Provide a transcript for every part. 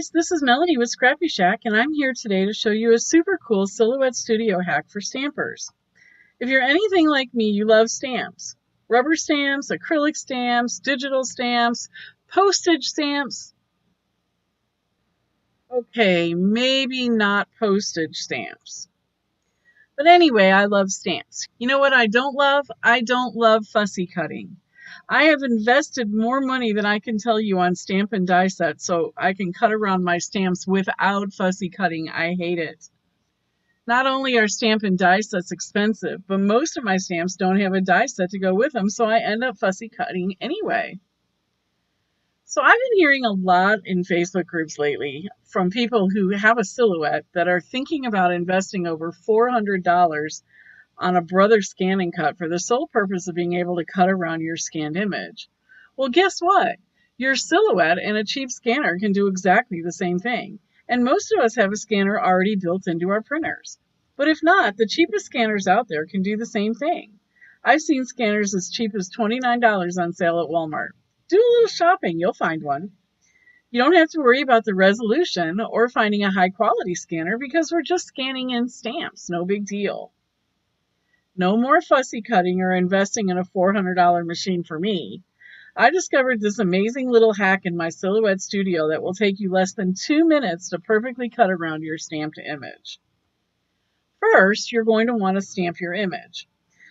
guys, this is Melody with Scrappy Shack, and I'm here today to show you a super cool Silhouette Studio hack for stampers. If you're anything like me, you love stamps. Rubber stamps, acrylic stamps, digital stamps, postage stamps. Okay, maybe not postage stamps. But anyway, I love stamps. You know what I don't love? I don't love fussy cutting. I have invested more money than I can tell you on stamp and die sets so I can cut around my stamps without fussy cutting. I hate it. Not only are stamp and die sets expensive, but most of my stamps don't have a die set to go with them, so I end up fussy cutting anyway. So I've been hearing a lot in Facebook groups lately from people who have a silhouette that are thinking about investing over $400 on a Brother scan and cut for the sole purpose of being able to cut around your scanned image. Well, guess what? Your silhouette and a cheap scanner can do exactly the same thing. And most of us have a scanner already built into our printers. But if not, the cheapest scanners out there can do the same thing. I've seen scanners as cheap as $29 on sale at Walmart. Do a little shopping, you'll find one. You don't have to worry about the resolution or finding a high quality scanner because we're just scanning in stamps. No big deal. No more fussy cutting or investing in a $400 machine for me. I discovered this amazing little hack in my Silhouette Studio that will take you less than 2 minutes to perfectly cut around your stamped image. First, you're going to want to stamp your image.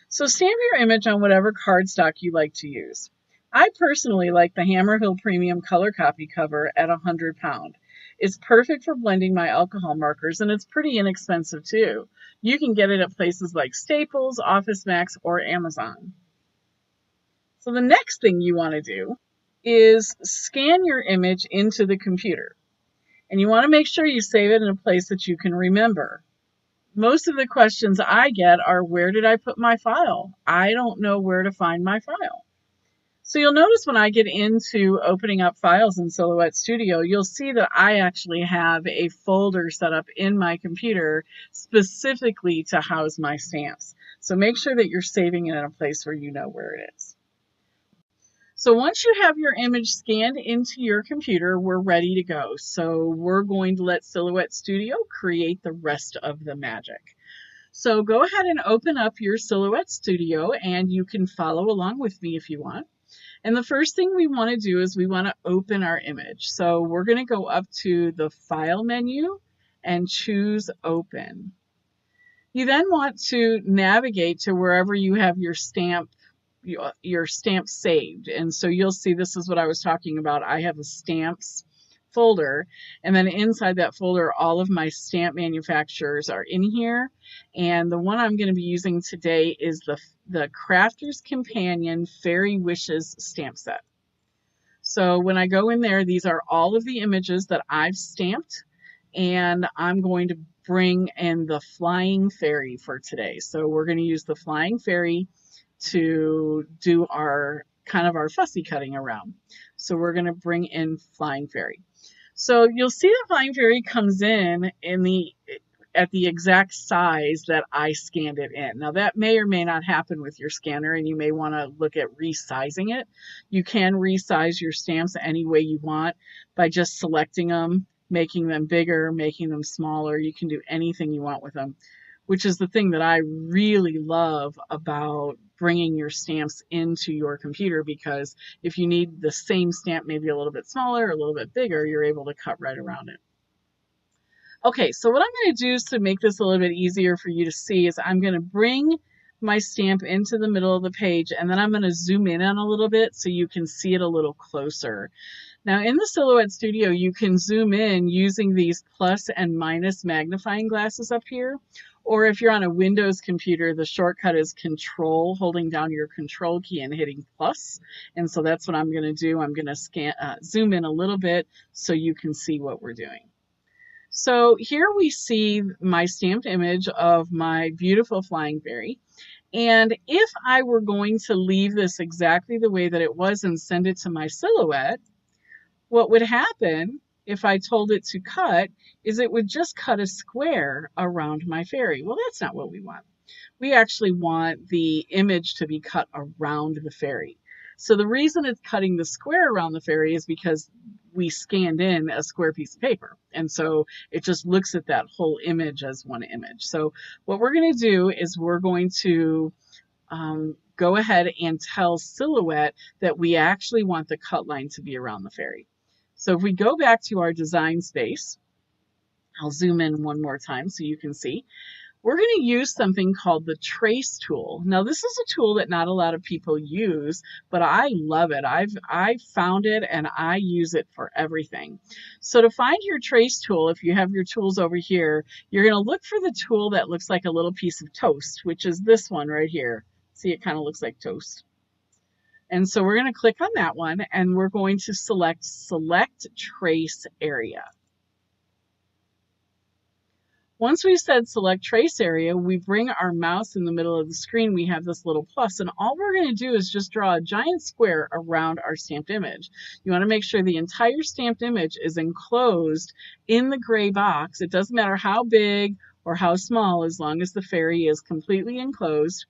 So stamp your image on whatever cardstock you like to use. I personally like the Hammerhill Premium Color Copy cover at 100 pound. It's perfect for blending my alcohol markers, and it's pretty inexpensive too. You can get it at places like Staples, Office Max, or Amazon. So the next thing you want to do is scan your image into the computer. And you want to make sure you save it in a place that you can remember. Most of the questions I get are, where did I put my file? I don't know where to find my file. So you'll notice when I get into opening up files in Silhouette Studio, you'll see that I actually have a folder set up in my computer specifically to house my stamps. So make sure that you're saving it in a place where you know where it is. So once you have your image scanned into your computer, we're ready to go. So we're going to let Silhouette Studio create the rest of the magic. So go ahead and open up your Silhouette Studio, and you can follow along with me if you want. And the first thing we want to do is we want to open our image. So we're going to go up to the File menu and choose Open. You then want to navigate to wherever you have your stamp saved. And so you'll see this is what I was talking about. I have a stamps folder, and then inside that folder all of my stamp manufacturers are in here, and the one I'm going to be using today is the Crafter's Companion Fairy Wishes stamp set. So when I go in there, these are all of the images that I've stamped, and I'm going to bring in the Flying Fairy for today. So we're going to use the Flying Fairy to do our fussy cutting around. So we're going to bring in Flying Fairy. So you'll see the Flying Fairy comes in at the exact size that I scanned it in. Now that may or may not happen with your scanner, and you may want to look at resizing it. You can resize your stamps any way you want by just selecting them, making them bigger, making them smaller. You can do anything you want with them, which is the thing that I really love about bringing your stamps into your computer, because if you need the same stamp maybe a little bit smaller or a little bit bigger, you're able to cut right around it. Okay, so what I'm going to do is to make this a little bit easier for you to see is I'm going to bring my stamp into the middle of the page, and then I'm going to zoom in on a little bit so you can see it a little closer. Now in the Silhouette Studio, you can zoom in using these plus and minus magnifying glasses up here. Or if you're on a Windows computer, the shortcut is Control, holding down your Control key and hitting plus. And so that's what I'm going to do. I'm going to zoom in a little bit so you can see what we're doing. So here we see my stamped image of my beautiful Flying Fairy. And if I were going to leave this exactly the way that it was and send it to my Silhouette, what would happen if I told it to cut is it would just cut a square around my fairy. Well, that's not what we want. We actually want the image to be cut around the fairy. So the reason it's cutting the square around the fairy is because we scanned in a square piece of paper. And so it just looks at that whole image as one image. So what we're going to do is we're going to go ahead and tell Silhouette that we actually want the cut line to be around the fairy. So if we go back to our design space, I'll zoom in one more time so you can see. We're going to use something called the trace tool. Now this is a tool that not a lot of people use, but I love it. I've found it and I use it for everything. So to find your trace tool, if you have your tools over here, you're going to look for the tool that looks like a little piece of toast, which is this one right here. See, it kind of looks like toast. And so we're going to click on that one and we're going to select Trace Area. Once we said select trace area, we bring our mouse in the middle of the screen. We have this little plus, and all we're going to do is just draw a giant square around our stamped image. You want to make sure the entire stamped image is enclosed in the gray box. It doesn't matter how big or how small, as long as the fairy is completely enclosed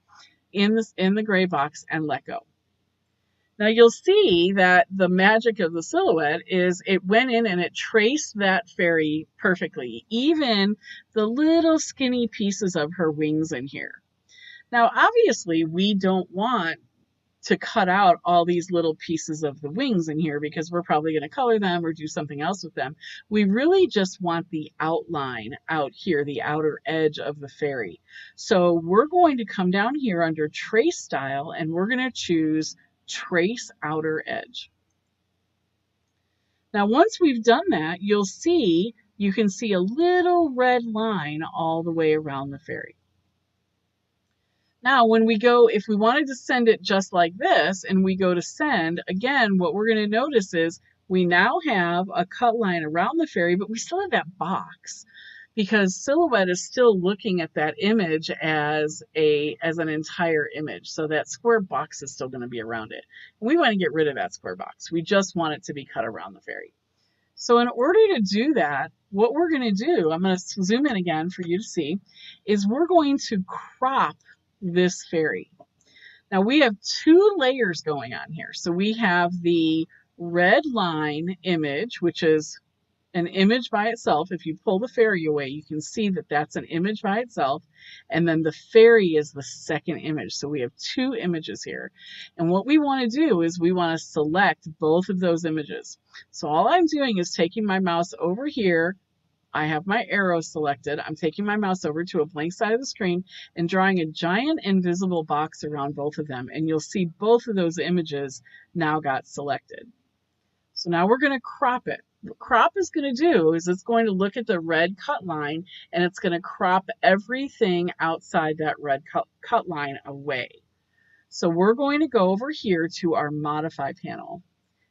in the gray box, and let go. Now you'll see that the magic of the Silhouette is it went in and it traced that fairy perfectly, even the little skinny pieces of her wings in here. Now obviously we don't want to cut out all these little pieces of the wings in here because we're probably going to color them or do something else with them. We really just want the outline out here, the outer edge of the fairy. So we're going to come down here under Trace Style and we're going to choose Trace Outer Edge. Now once we've done that, you can see a little red line all the way around the fairy. Now when we go, if we wanted to send it just like this and we go to send, again what we're going to notice is we now have a cut line around the fairy, but we still have that box because Silhouette is still looking at that image as an entire image. So that square box is still going to be around it. And we want to get rid of that square box. We just want it to be cut around the fairy. So in order to do that, what we're going to do, I'm going to zoom in again for you to see, is we're going to crop this fairy. Now we have two layers going on here. So we have the red line image, which is an image by itself. If you pull the fairy away, you can see that that's an image by itself. And then the fairy is the second image. So we have two images here. And what we want to do is we want to select both of those images. So all I'm doing is taking my mouse over here. I have my arrow selected. I'm taking my mouse over to a blank side of the screen and drawing a giant invisible box around both of them. And you'll see both of those images now got selected. So now we're going to crop it. What crop is going to do is it's going to look at the red cut line and it's going to crop everything outside that red cut line away. So we're going to go over here to our modify panel.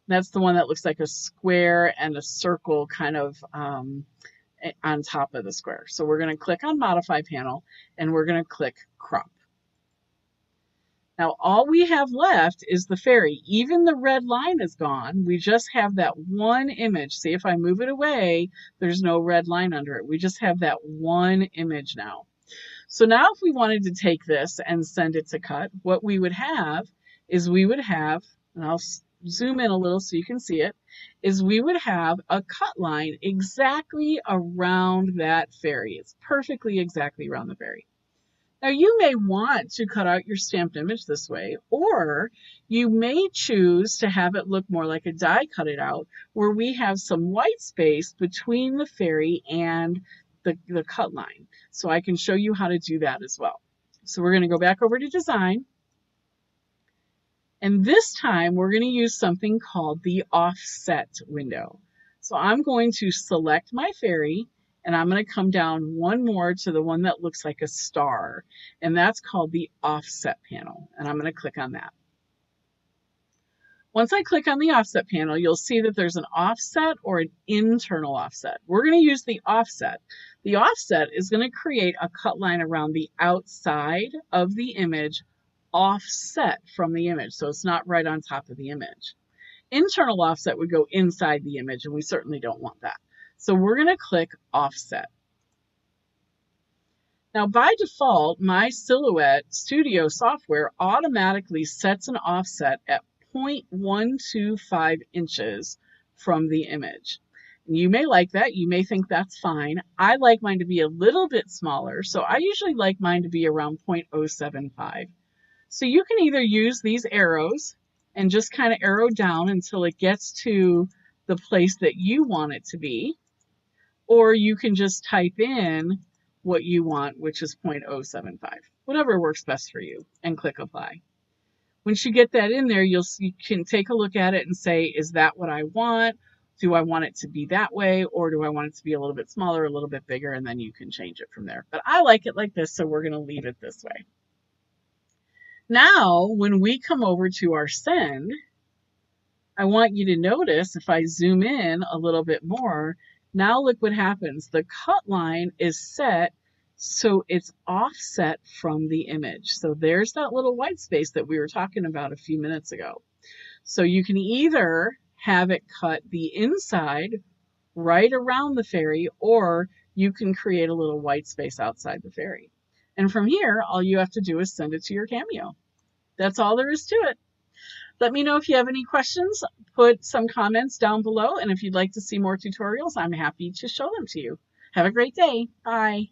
That's the one that looks like a square and a circle kind of on top of the square. So we're going to click on modify panel and we're going to click crop. Now all we have left is the fairy. Even the red line is gone. We just have that one image. See, if I move it away, there's no red line under it. We just have that one image now. So now if we wanted to take this and send it to cut, what we would have is and I'll zoom in a little so you can see it, is we would have a cut line exactly around that fairy. It's perfectly exactly around the fairy. Now you may want to cut out your stamped image this way, or you may choose to have it look more like a die cut it out, where we have some white space between the fairy and the cut line. So I can show you how to do that as well. So we're going to go back over to design. And this time we're going to use something called the offset window. So I'm going to select my fairy and I'm going to come down one more to the one that looks like a star, and that's called the offset panel, and I'm going to click on that. Once I click on the offset panel, you'll see that there's an offset or an internal offset. We're going to use the offset. The offset is going to create a cut line around the outside of the image, offset from the image, so it's not right on top of the image. Internal offset would go inside the image, and we certainly don't want that. So we're going to click offset. Now by default, my Silhouette Studio software automatically sets an offset at 0.125 inches from the image. You may like that. You may think that's fine. I like mine to be a little bit smaller, so I usually like mine to be around 0.075. So you can either use these arrows and just kind of arrow down until it gets to the place that you want it to be, or you can just type in what you want, which is 0.075, whatever works best for you, and click apply. Once you get that in there, you can take a look at it and say, is that what I want? Do I want it to be that way, or do I want it to be a little bit smaller, a little bit bigger, and then you can change it from there. But I like it like this, so we're going to leave it this way. Now, when we come over to our send, I want you to notice if I zoom in a little bit more, now look what happens. The cut line is set so it's offset from the image. So there's that little white space that we were talking about a few minutes ago. So you can either have it cut the inside right around the fairy, or you can create a little white space outside the fairy. And from here, all you have to do is send it to your Cameo. That's all there is to it. Let me know if you have any questions. Put some comments down below, and if you'd like to see more tutorials, I'm happy to show them to you. Have a great day. Bye.